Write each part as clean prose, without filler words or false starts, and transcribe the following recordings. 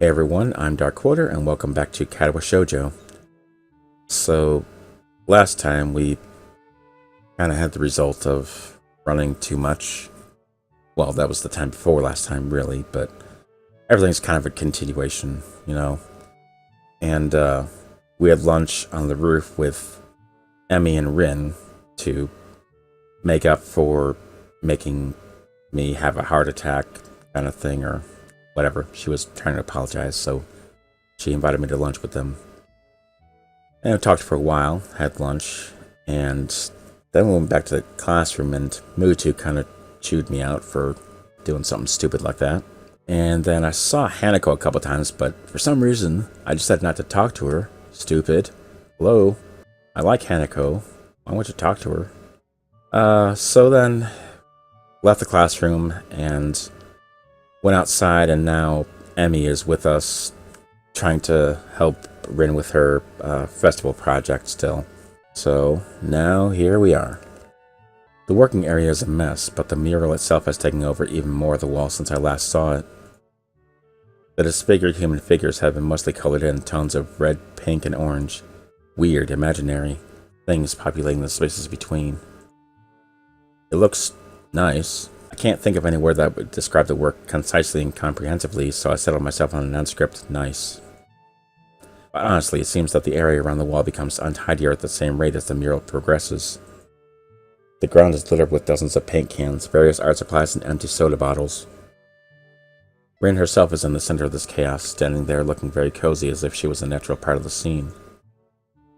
Hey everyone, I'm Dark Quarter and welcome back to Katawa Shoujo. So, last time we kind of had the result of running too much. Well, that was the time before last time, really, but everything's kind of a continuation, you know. And we had lunch on the roof with Emi and Rin to make up for making me have a heart attack kind of thing, or whatever. She was trying to apologize, so she invited me to lunch with them. And I talked for a while, had lunch, and then we went back to the classroom, and Mutu kind of chewed me out for doing something stupid like that. And then I saw Hanako a couple times, but for some reason, I decided not to talk to her. Stupid. Hello? I like Hanako. Why won't you talk to her? So then, left the classroom, and went outside, and now Emi is with us, trying to help Rin with her festival project still. So now here we are. The working area is a mess, but the mural itself has taken over even more of the wall since I last saw it. The disfigured human figures have been mostly colored in tones of red, pink, and orange. Weird, imaginary things populating the spaces between. It looks nice. I can't think of any word that would describe the work concisely and comprehensively, so I settled myself on a nondescript nice. But honestly, it seems that the area around the wall becomes untidier at the same rate as the mural progresses. The ground is littered with dozens of paint cans, various art supplies, and empty soda bottles. Rin herself is in the center of this chaos, standing there looking very cozy as if she was a natural part of the scene.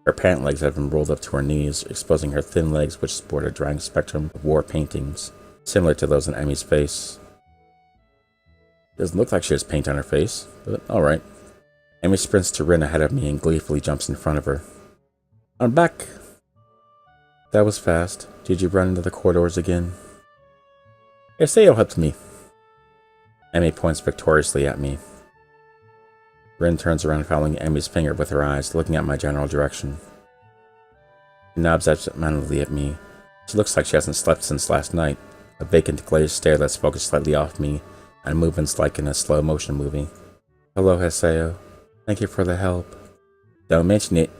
Her pant legs have been rolled up to her knees, exposing her thin legs which sport a drying spectrum of war paintings, similar to those on Emi's face. Doesn't look like she has paint on her face, but alright. Emi sprints to Rin ahead of me and gleefully jumps in front of her. I'm back! That was fast. Did you run into the corridors again? Hisao helped me. Emi points victoriously at me. Rin turns around following Emi's finger with her eyes, looking at my general direction. She nods absentmindedly at me. She looks like she hasn't slept since last night. A vacant glazed stare that's focused slightly off me, and movements like in a slow-motion movie. Hello, Hisao. Thank you for the help. Don't mention it.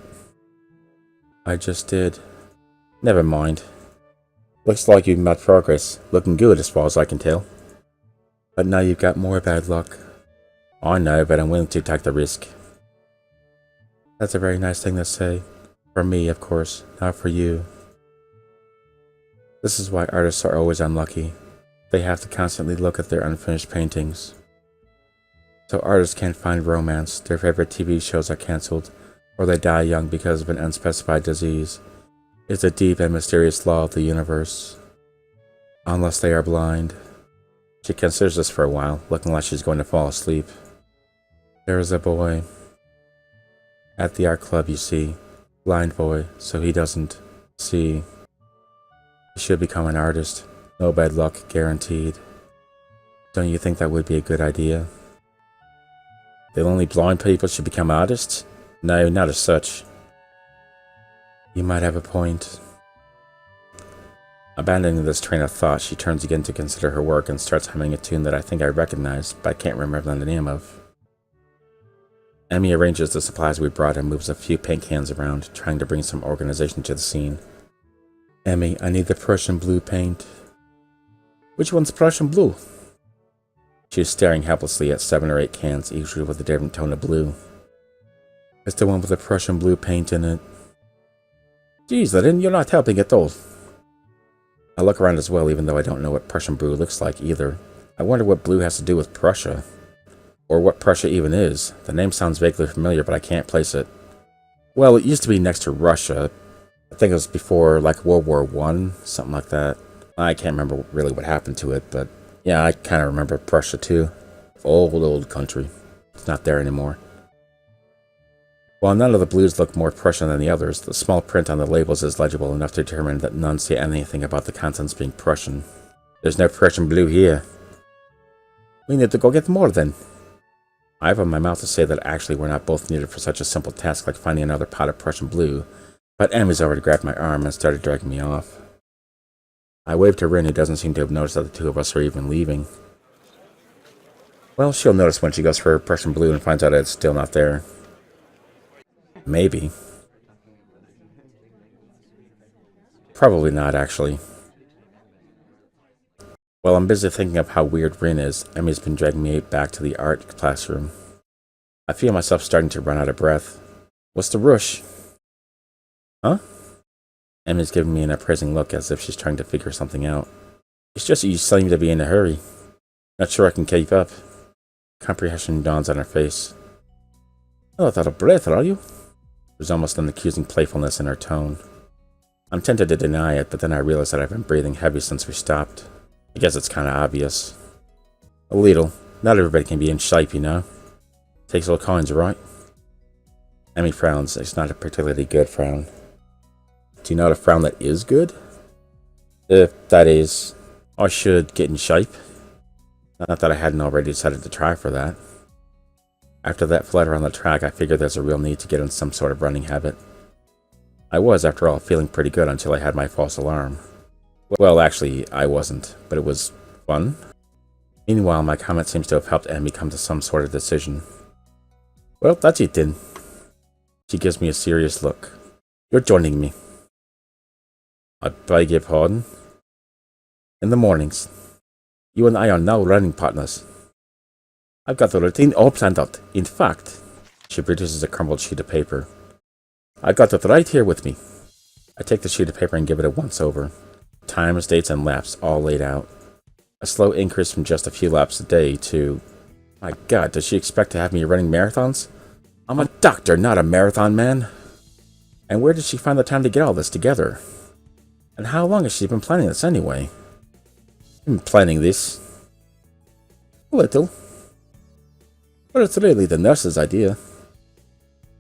I just did. Never mind. Looks like you've made progress. Looking good as far as I can tell. But now you've got more bad luck. I know, but I'm willing to take the risk. That's a very nice thing to say. For me, of course, not for you. This is why artists are always unlucky. They have to constantly look at their unfinished paintings. So artists can't find romance, their favorite TV shows are cancelled, or they die young because of an unspecified disease. It's a deep and mysterious law of the universe. Unless they are blind. She considers this for a while, looking like she's going to fall asleep. There is a boy. At the art club, you see. Blind boy, so he doesn't see. He should become an artist. No bad luck, guaranteed. Don't you think that would be a good idea? That only blind people should become artists? No, not as such. You might have a point. Abandoning this train of thought, she turns again to consider her work and starts humming a tune that I think I recognize, but I can't remember the name of. Emi arranges the supplies we brought and moves a few paint cans around, trying to bring some organization to the scene. Emi, I need the Prussian blue paint. Which one's Prussian blue? She is staring helplessly at 7 or 8 cans, each with a different tone of blue. It's the one with the Prussian blue paint in it. Geez, Lynn, you're not helping at all. I look around as well, even though I don't know what Prussian blue looks like either. I wonder what blue has to do with Prussia. Or what Prussia even is. The name sounds vaguely familiar, but I can't place it. Well, it used to be next to Russia. I think it was before, like, World War I, something like that. I can't remember really what happened to it, but yeah, I kind of remember Prussia too. Old country. It's not there anymore. While none of the blues look more Prussian than the others, the small print on the labels is legible enough to determine that none say anything about the contents being Prussian. There's no Prussian blue here. We need to go get more then. I have on my mouth to say that actually we're not both needed for such a simple task like finding another pot of Prussian blue, but Emi's already grabbed my arm and started dragging me off. I waved to Rin, who doesn't seem to have noticed that the two of us are even leaving. Well, she'll notice when she goes for Prussian blue and finds out it's still not there. Maybe. Probably not, actually. While I'm busy thinking of how weird Rin is, Emi's been dragging me back to the art classroom. I feel myself starting to run out of breath. What's the rush? Huh? Emi's giving me an appraising look as if she's trying to figure something out. It's just you seem to be in a hurry. Not sure I can keep up. Comprehension dawns on her face. Not out of breath, are you? There's almost an accusing playfulness in her tone. I'm tempted to deny it, but then I realize that I've been breathing heavy since we stopped. I guess it's kind of obvious. A little. Not everybody can be in shape, you know. Takes all kinds, right? Emi frowns. It's not a particularly good frown. Do you know a frown that is good? That is, I should get in shape. Not that I hadn't already decided to try for that. After that flutter on the track, I figured there's a real need to get in some sort of running habit. I was, after all, feeling pretty good until I had my false alarm. Well, actually, I wasn't, but it was fun. Meanwhile, my comment seems to have helped Emi come to some sort of decision. Well, that's it then. She gives me a serious look. You're joining me. I beg your pardon? In the mornings. You and I are now running partners. I've got the routine all planned out. In fact, she produces a crumpled sheet of paper. I got it right here with me. I take the sheet of paper and give it a once over. Times, dates, and laps all laid out. A slow increase from just a few laps a day to... My God, does she expect to have me running marathons? I'm a doctor, not a marathon man. And where did she find the time to get all this together? And how long has she been planning this anyway? Been planning this? A little. But it's really the nurse's idea.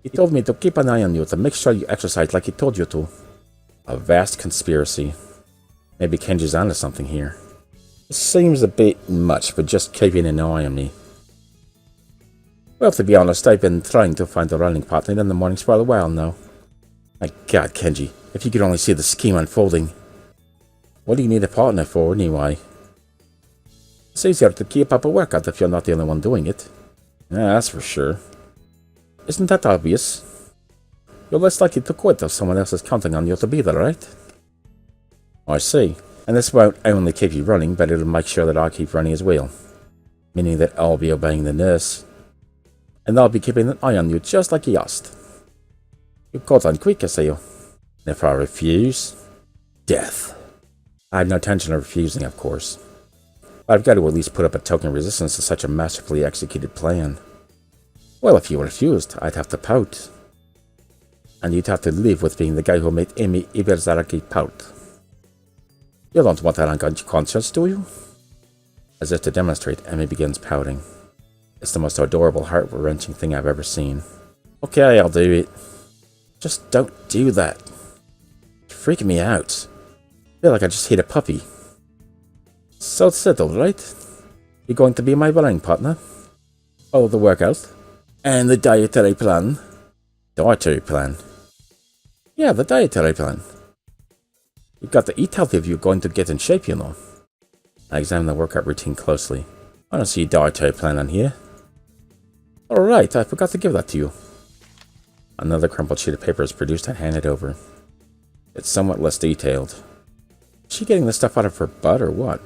He told me to keep an eye on you to make sure you exercise like he told you to. A vast conspiracy. Maybe Kenji's onto something here. It seems a bit much for just keeping an eye on me. Well, to be honest, I've been trying to find a running partner in the mornings for a while now. My God, Kenji, if you could only see the scheme unfolding. What do you need a partner for, anyway? It's easier to keep up a workout if you're not the only one doing it. Yeah, that's for sure. Isn't that obvious? You're less likely to quit if someone else is counting on you to be there, right? I see. And this won't only keep you running, but it'll make sure that I keep running as well. Meaning that I'll be obeying the nurse. And I'll be keeping an eye on you just like he asked. You caught on quick, I say you. And if I refuse... death. I have no intention of refusing, of course. But I've got to at least put up a token resistance to such a masterfully executed plan. Well, if you refused, I'd have to pout. And you'd have to live with being the guy who made Emi Iberzaraki pout. You don't want that on your conscience, do you? As if to demonstrate, Emi begins pouting. It's the most adorable, heart-wrenching thing I've ever seen. Okay, I'll do it. Just don't do that. You're freaking me out. I feel like I just hit a puppy. So it's settled, right? You're going to be my running partner? Follow the workout? And the dietary plan? Dietary plan? Yeah, the dietary plan. You've got to eat healthy if you're going to get in shape, you know. I examine the workout routine closely. I don't see a dietary plan on here. Alright, I forgot to give that to you. Another crumpled sheet of paper is produced and handed over. It's somewhat less detailed. Is she getting this stuff out of her butt or what?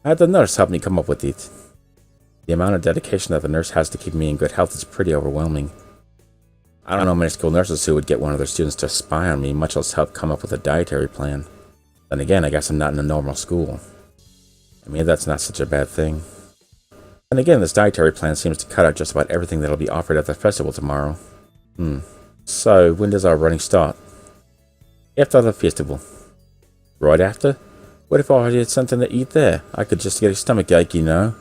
I had the nurse help me come up with it. The amount of dedication that the nurse has to keep me in good health is pretty overwhelming. I don't know many school nurses who would get one of their students to spy on me, much less help come up with a dietary plan. Then again, I guess I'm not in a normal school. I mean, that's not such a bad thing. And again, this dietary plan seems to cut out just about everything that'll be offered at the festival tomorrow. So, when does our running start? After the festival. Right after? What if I had something to eat there? I could just get a stomach ache, you know.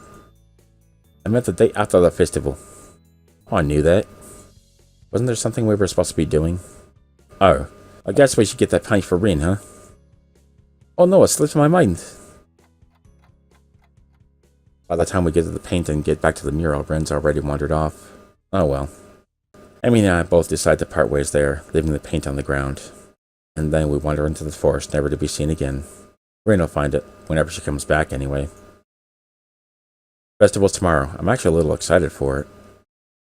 I meant the day after the festival. I knew that. Wasn't there something we were supposed to be doing? Oh, I guess we should get that paint for Rin, huh? Oh no, it slipped my mind. By the time we get to the paint and get back to the mural, Rin's already wandered off. Oh well. Emi and I both decide to part ways there, leaving the paint on the ground. And then we wander into the forest, never to be seen again. Rin will find it, whenever she comes back anyway. Festival's tomorrow. I'm actually a little excited for it.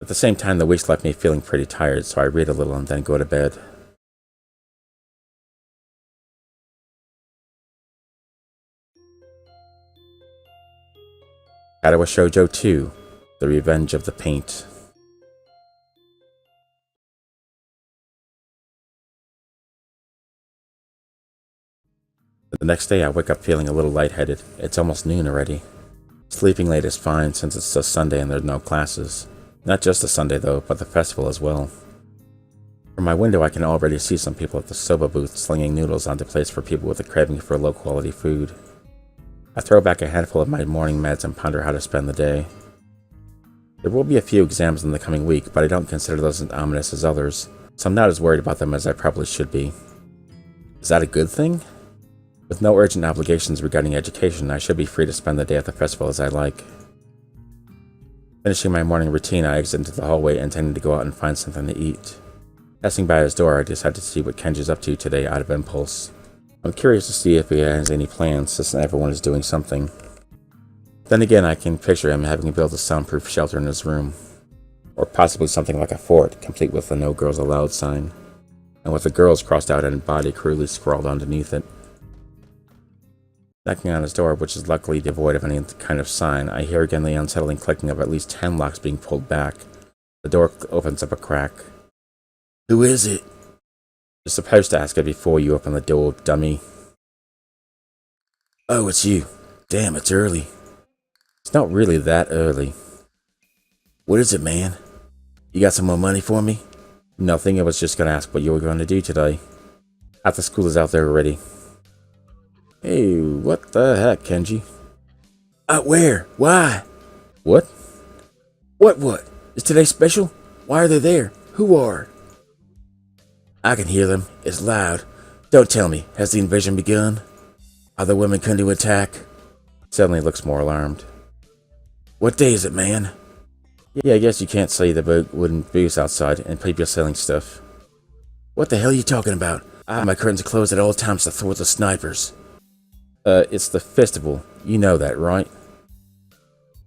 At the same time, the week's left me feeling pretty tired, so I read a little and then go to bed. Katawa Shoujo 2, The Revenge of the Paint. The next day I wake up feeling a little lightheaded. It's almost noon already. Sleeping late is fine since it's just Sunday and there's no classes. Not just a Sunday though, but the festival as well. From my window I can already see some people at the soba booth slinging noodles onto plates for people with a craving for low quality food. I throw back a handful of my morning meds and ponder how to spend the day. There will be a few exams in the coming week, but I don't consider those as ominous as others, so I'm not as worried about them as I probably should be. Is that a good thing? With no urgent obligations regarding education, I should be free to spend the day at the festival as I like. Finishing my morning routine, I exit into the hallway intending to go out and find something to eat. Passing by his door, I decide to see what Kenji's up to today out of impulse. I'm curious to see if he has any plans, since everyone is doing something. Then again, I can picture him having built a soundproof shelter in his room. Or possibly something like a fort, complete with a "No Girls Allowed" sign, and with the girls crossed out and body crudely scrawled underneath it. Knocking on his door, which is luckily devoid of any kind of sign, I hear again the unsettling clicking of at least 10 locks being pulled back. The door opens up a crack. "Who is it?" "You're supposed to ask it before you open the door, dummy." "Oh, it's you. Damn, it's early." "It's not really that early." "What is it, man? You got some more money for me?" "Nothing, I was just gonna ask what you were going to do today." "Half the school is out there already." "Hey, what the heck, Kenji?" "Out where? Why?" "What?" What? Is today special? Why are they there? Who are?" "I can hear them. It's loud. Don't tell me. Has the invasion begun? Are the women coming to attack?" Suddenly looks more alarmed. "What day is it, man?" "Yeah, I guess you can't see the wooden booths outside and people selling stuff." "What the hell are you talking about? I have my curtains closed at all times to thwart the snipers." It's the festival. You know that, right?"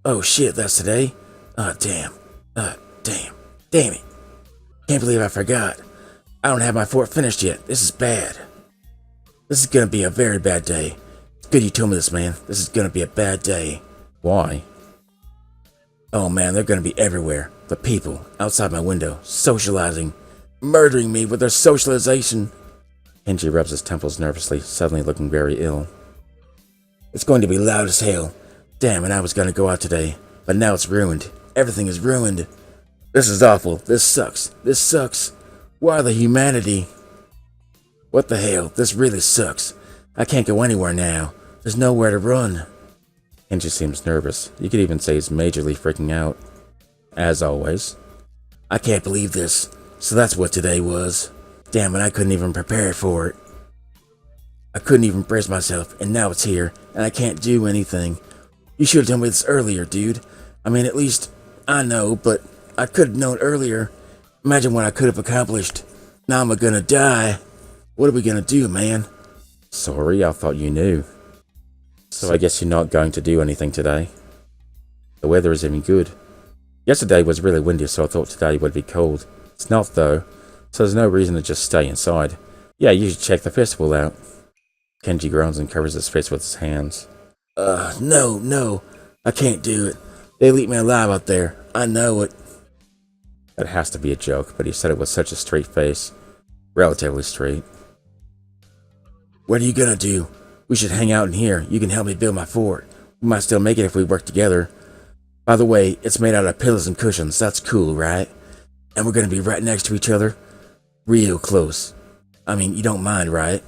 "Oh shit, that's today? Damn. Damn it. Can't believe I forgot. I don't have my fort finished yet. This is bad. This is gonna be a very bad day. It's good you told me this, man. This is gonna be a bad day." "Why?" "Oh man, they're gonna be everywhere. The people, outside my window, socializing, murdering me with their socialization." Kenji rubs his temples nervously, suddenly looking very ill. "It's going to be loud as hell. Damn, and I was gonna go out today, but now it's ruined. Everything is ruined. This is awful. This sucks. Why the humanity? What the hell? This really sucks. I can't go anywhere now. There's nowhere to run." Kenji seems nervous. You could even say he's majorly freaking out. As always. "I can't believe this. So that's what today was. Damn it, I couldn't even prepare for it. I couldn't even brace myself, and now it's here, and I can't do anything. You should have told me this earlier, dude. I mean, at least, I know, but I could have known earlier. Imagine what I could have accomplished. Now I'm gonna die. What are we gonna do, man?" "Sorry, I thought you knew. So I guess you're not going to do anything today?" "The weather is even good. Yesterday was really windy, so I thought today would be cold. It's not though, so there's no reason to just stay inside. Yeah, you should check the festival out." Kenji groans and covers his face with his hands. No, I can't do it. They'll eat me alive out there. I know it." That has to be a joke, but he said it with such a straight face. Relatively straight. "What are you gonna do? We should hang out in here. You can help me build my fort. We might still make it if we work together. By the way, it's made out of pillows and cushions. That's cool, right? And we're gonna be right next to each other. Real close. I mean, you don't mind, right?"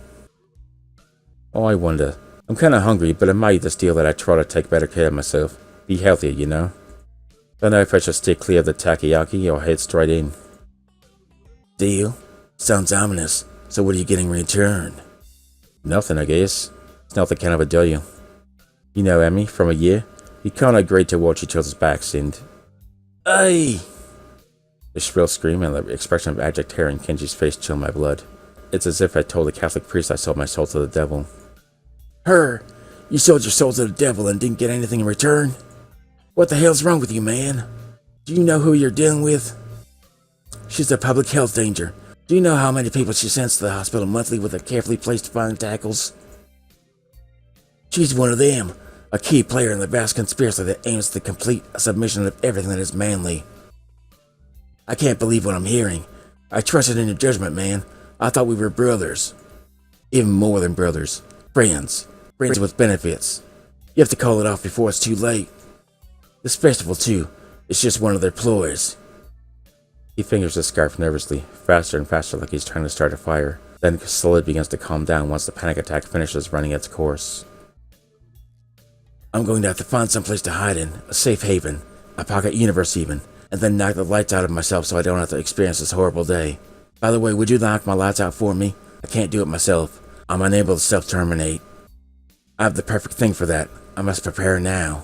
"Oh, I wonder. I'm kinda hungry, but I might eat this deal that I try to take better care of myself. Be healthier, you know. Don't know if I should stay clear of the takoyaki or head straight in." "Deal? Sounds ominous. So what are you getting in return?" "Nothing, I guess. It's not the kind of a deal. You know, Emi, from a year, we kinda agreed to watch each other's backs and..." "Ay!" The shrill scream and the expression of abject terror in Kenji's face chill my blood. It's as if I told a Catholic priest I sold my soul to the devil. "Her! You sold your soul to the devil and didn't get anything in return? What the hell's wrong with you, man? Do you know who you're dealing with? She's a public health danger. Do you know how many people she sends to the hospital monthly with her carefully placed flying tackles? She's one of them, a key player in the vast conspiracy that aims at the complete submission of everything that is manly. I can't believe what I'm hearing. I trusted in your judgment, man. I thought we were brothers. Even more than brothers. Friends. Friends with benefits. You have to call it off before it's too late. This festival, too, is just one of their ploys. He fingers his scarf nervously, faster and faster like he's trying to start a fire, then slowly begins to calm down once the panic attack finishes running its course. I'm going to have to find someplace to hide in, a safe haven, a pocket universe even, and then knock the lights out of myself so I don't have to experience this horrible day. By the way, would you knock my lights out for me? I can't do it myself. I'm unable to self-terminate. I have the perfect thing for that. I must prepare now.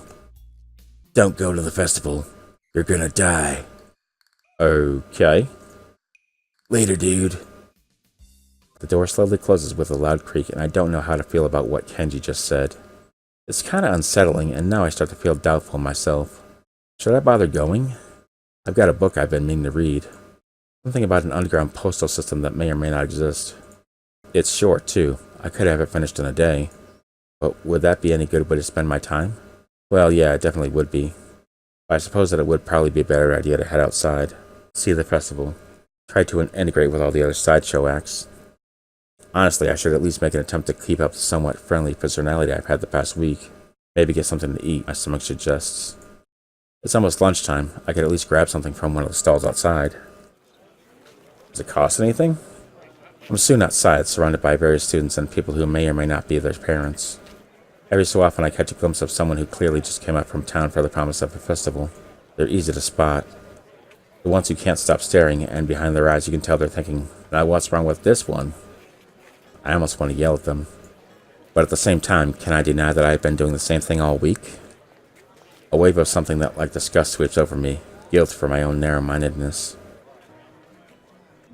Don't go to the festival. You're gonna die. Okay. Later, dude. The door slowly closes with a loud creak, and I don't know how to feel about what Kenji just said. It's kinda unsettling, and now I start to feel doubtful myself. Should I bother going? I've got a book I've been meaning to read. Something about an underground postal system that may or may not exist. It's short, too. I could have it finished in a day. But would that be any good way to spend my time? Well, yeah, it definitely would be. I suppose that it would probably be a better idea to head outside, see the festival, try to integrate with all the other sideshow acts. Honestly, I should at least make an attempt to keep up the somewhat friendly personality I've had the past week. Maybe get something to eat, my stomach suggests. It's almost lunchtime. I could at least grab something from one of the stalls outside. Does it cost anything? I'm soon outside, surrounded by various students and people who may or may not be their parents. Every so often I catch a glimpse of someone who clearly just came up from town for the promise of a festival. They're easy to spot. The ones who can't stop staring, and behind their eyes you can tell they're thinking, now what's wrong with this one? I almost want to yell at them. But at the same time, can I deny that I've been doing the same thing all week? A wave of something that like disgust sweeps over me, guilt for my own narrow-mindedness.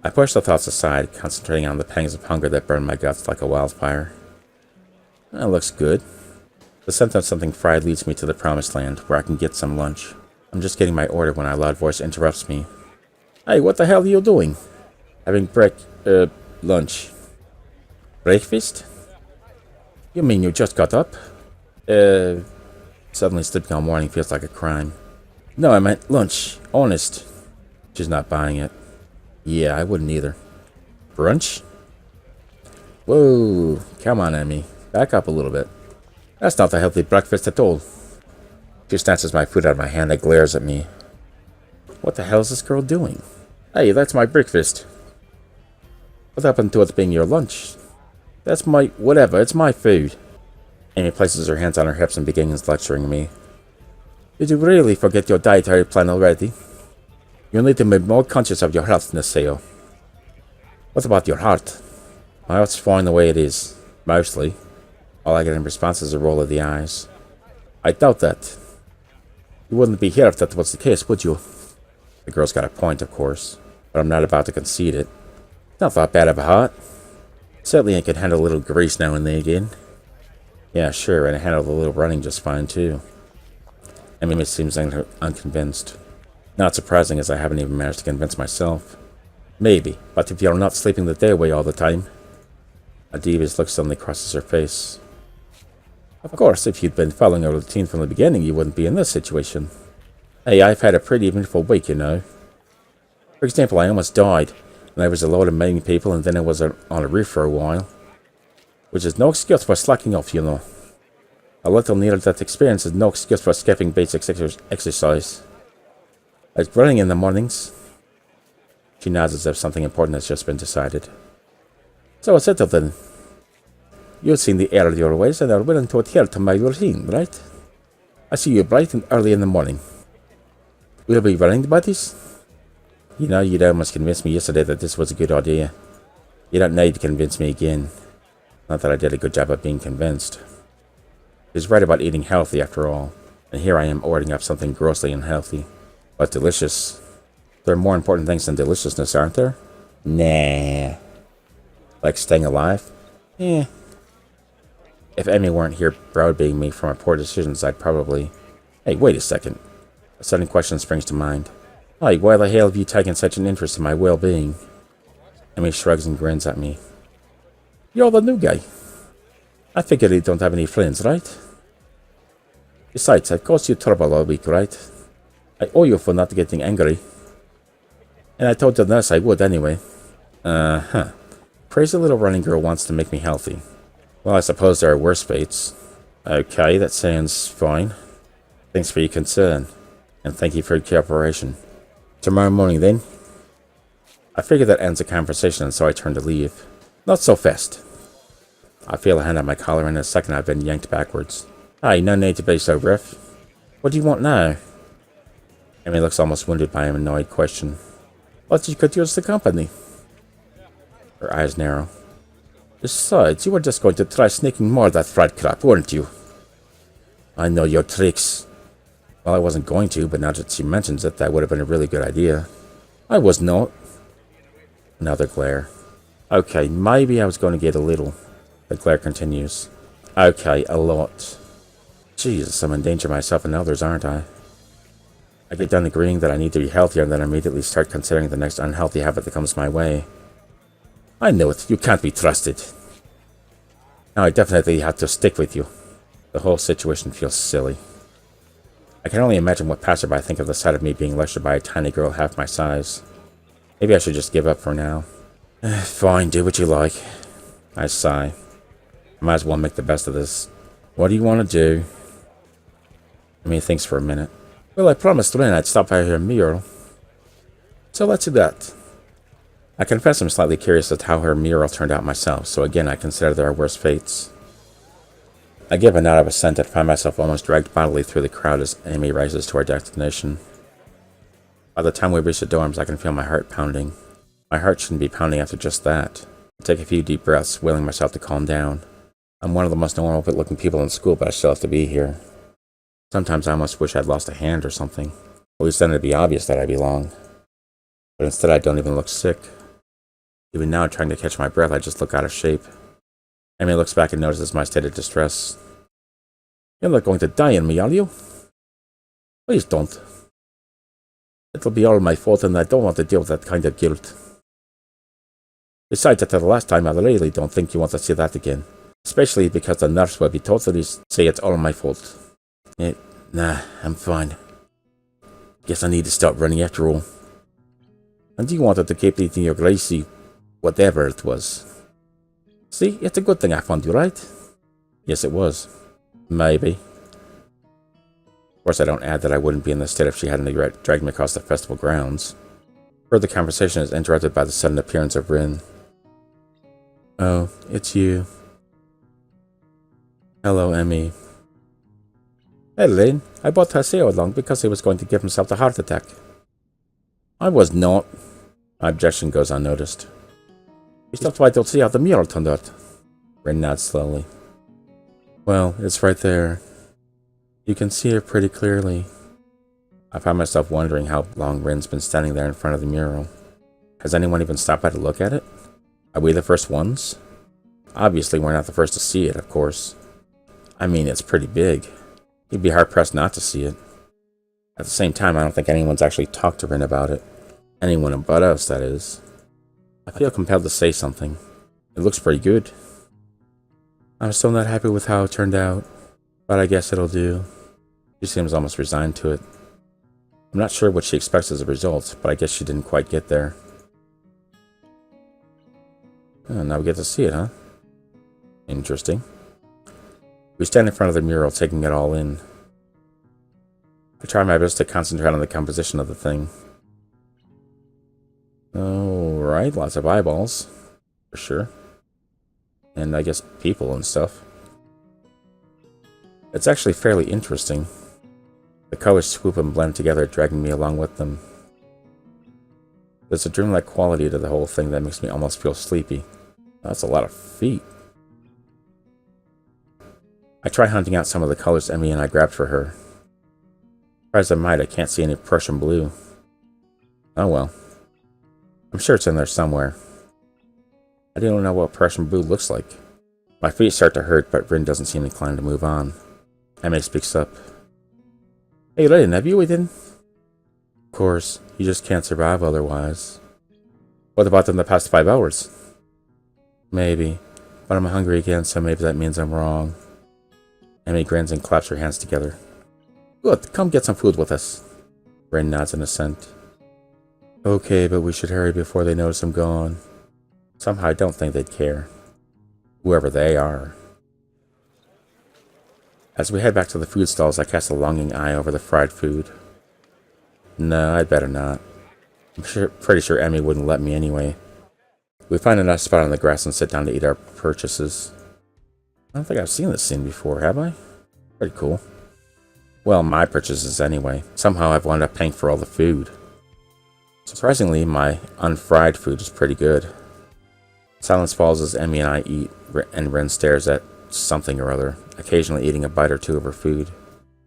I push the thoughts aside, concentrating on the pangs of hunger that burn my guts like a wildfire. That looks good. The scent of something fried leads me to the promised land, where I can get some lunch. I'm just getting my order when a loud voice interrupts me. Hey, what the hell are you doing? Having lunch. Breakfast? You mean you just got up? Suddenly sleeping all morning feels like a crime. No, I meant lunch. Honest. She's not buying it. Yeah, I wouldn't either. Brunch? Whoa, come on, Emi. Back up a little bit. That's not a healthy breakfast at all. She snatches my food out of my hand and glares at me. What the hell is this girl doing? Hey, that's my breakfast. What happened to it being your lunch? That's my... whatever, it's my food. Emi places her hands on her hips and begins lecturing me. Did you really forget your dietary plan already? You need to be more conscious of your health, Hisao. What about your heart? My heart's fine the way it is. Mostly. All I get in response is a roll of the eyes. I doubt that. You wouldn't be here if that was the case, would you? The girl's got a point, of course, but I'm not about to concede it. Not that bad of a heart. Certainly I can handle a little grease now and then again. Yeah, sure, and I handle a little running just fine, too. Emi seems unconvinced. Not surprising, as I haven't even managed to convince myself. Maybe, but if you're not sleeping the day away all the time... A devious look suddenly crosses her face. Of course, if you'd been following a routine from the beginning, you wouldn't be in this situation. Hey, I've had a pretty eventful week, you know. For example, I almost died, and I was a load of many people, and then I was on a roof for a while. Which is no excuse for slacking off, you know. A little near-death experience is no excuse for skipping basic exercise. Like running in the mornings. She nods as if something important has just been decided. So it's settled then. You've seen the error of your ways and are willing to adhere to my routine, right? I see you bright and early in the morning. We'll be running buddies? You know, you'd almost convinced me yesterday that this was a good idea. You don't need to convince me again. Not that I did a good job of being convinced. He's right about eating healthy after all, and here I am ordering up something grossly unhealthy. But delicious. There are more important things than deliciousness, aren't there? Nah. Like staying alive? Eh. If Emi weren't here browbeating me for my poor decisions, I'd probably... Hey, wait a second. A sudden question springs to mind. Like, why the hell have you taken such an interest in my well-being? Emi shrugs and grins at me. You're the new guy. I figured you don't have any friends, right? Besides, I caused you trouble all week, right? I owe you for not getting angry. And I told the nurse I would anyway. Uh-huh. Crazy little running girl wants to make me healthy. Well, I suppose there are worse fates. Okay, that sounds fine. Thanks for your concern. And thank you for your cooperation. Tomorrow morning, then? I figure that ends the conversation, and so I turn to leave. Not so fast. I feel a hand on my collar, and in a second I've been yanked backwards. Hey, no need to be so rough. What do you want now? Emi looks almost wounded by an annoyed question. But you could use the company. Her eyes narrow. Besides, you were just going to try sneaking more of that fried crap, weren't you? I know your tricks. Well, I wasn't going to, but now that she mentions it, that would have been a really good idea. I was not. Another glare. Okay, maybe I was going to get a little. The glare continues. Okay, a lot. Jesus, I'm endangering myself and others, aren't I? I get done agreeing that I need to be healthier and then immediately start considering the next unhealthy habit that comes my way. I know it. You can't be trusted. Now I definitely have to stick with you. The whole situation feels silly. I can only imagine what passerby think of the sight of me being lectured by a tiny girl half my size. Maybe I should just give up for now. Fine, do what you like. I sigh. I might as well make the best of this. What do you want to do? Emi thinks for a minute. Well, I promised Ren I'd stop by her mural. So let's do that. I confess I'm slightly curious as to how her mural turned out myself, so again I consider there are worse fates. I give a nod of assent and find myself almost dragged bodily through the crowd as Emi races to our destination. By the time we reach the dorms, I can feel my heart pounding. My heart shouldn't be pounding after just that. I take a few deep breaths, willing myself to calm down. I'm one of the most normal looking people in school, but I still have to be here. Sometimes I almost wish I'd lost a hand or something. At least then it'd be obvious that I belong. But instead I don't even look sick. Even now, trying to catch my breath, I just look out of shape. Emi looks back and notices my state of distress. You're not going to die on me, are you? Please don't. It'll be all my fault, and I don't want to deal with that kind of guilt. Besides, after the last time, I really don't think you want to see that again. Especially because the nurse will be totally say it's all my fault. Nah, I'm fine. Guess I need to stop running after all. And you wanted to keep eating your greasy whatever it was. See, it's a good thing I found you, right? Yes, it was. Maybe. Of course, I don't add that I wouldn't be in this state if she hadn't dragged me across the festival grounds. Further conversation is interrupted by the sudden appearance of Rin. Oh, it's you. Hello, Emi. Hey, Rin. I brought Hisao along because he was going to give himself a heart attack. I was not. My objection goes unnoticed. You stopped by to see how the mural turned out. Rin nods slowly. Well, it's right there. You can see it pretty clearly. I find myself wondering how long Rin's been standing there in front of the mural. Has anyone even stopped by to look at it? Are we the first ones? Obviously, we're not the first to see it, of course. I mean, it's pretty big. You'd be hard-pressed not to see it. At the same time, I don't think anyone's actually talked to Rin about it. Anyone but us, that is. I feel compelled to say something. It looks pretty good. I'm still not happy with how it turned out, but I guess it'll do. She seems almost resigned to it. I'm not sure what she expects as a result, but I guess she didn't quite get there. Oh, now we get to see it, huh? Interesting. We stand in front of the mural, taking it all in. I try my best to concentrate on the composition of the thing. Alright, lots of eyeballs, for sure. And I guess people and stuff. It's actually fairly interesting. The colors swoop and blend together, dragging me along with them. There's a dreamlike quality to the whole thing that makes me almost feel sleepy. That's a lot of feet. I try hunting out some of the colors Emi and I grabbed for her. Try as I might, I can't see any Prussian blue. Oh well. I'm sure it's in there somewhere. I don't know what Prussian blue looks like. My feet start to hurt, but Rin doesn't seem inclined to move on. Emi speaks up. Hey Rin, have you eaten? Of course, you just can't survive otherwise. What about in the past 5 hours? Maybe, but I'm hungry again, so maybe that means I'm wrong. Emi grins and claps her hands together. Good, come get some food with us. Ren nods in assent. Okay, but we should hurry before they notice I'm gone. Somehow I don't think they'd care. Whoever they are. As we head back to the food stalls, I cast a longing eye over the fried food. No, I'd better not. Pretty sure Emi wouldn't let me anyway. We find a nice spot on the grass and sit down to eat our purchases. I don't think I've seen this scene before, have I? Pretty cool. Well, my purchases anyway. Somehow I've wound up paying for all the food. Surprisingly, my unfried food is pretty good. Silence falls as Emi and I eat, and Ren stares at something or other, occasionally eating a bite or two of her food.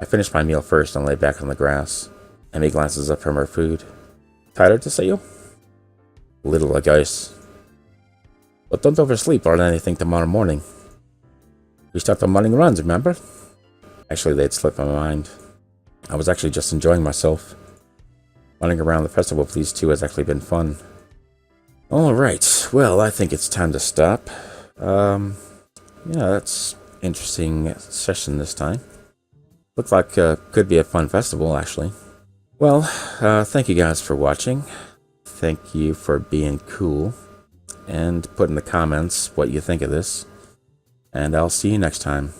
I finish my meal first and lay back on the grass. Emi glances up from her food. Tired to see you? Little, I guess. But don't oversleep or anything tomorrow morning. We start the morning runs, remember? Actually, they'd slipped my mind. I was actually just enjoying myself. Running around the festival with these two has actually been fun. Alright, well, I think it's time to stop. Yeah, that's interesting session this time. Looks like could be a fun festival, actually. Well, thank you guys for watching. Thank you for being cool. And put in the comments what you think of this. And I'll see you next time.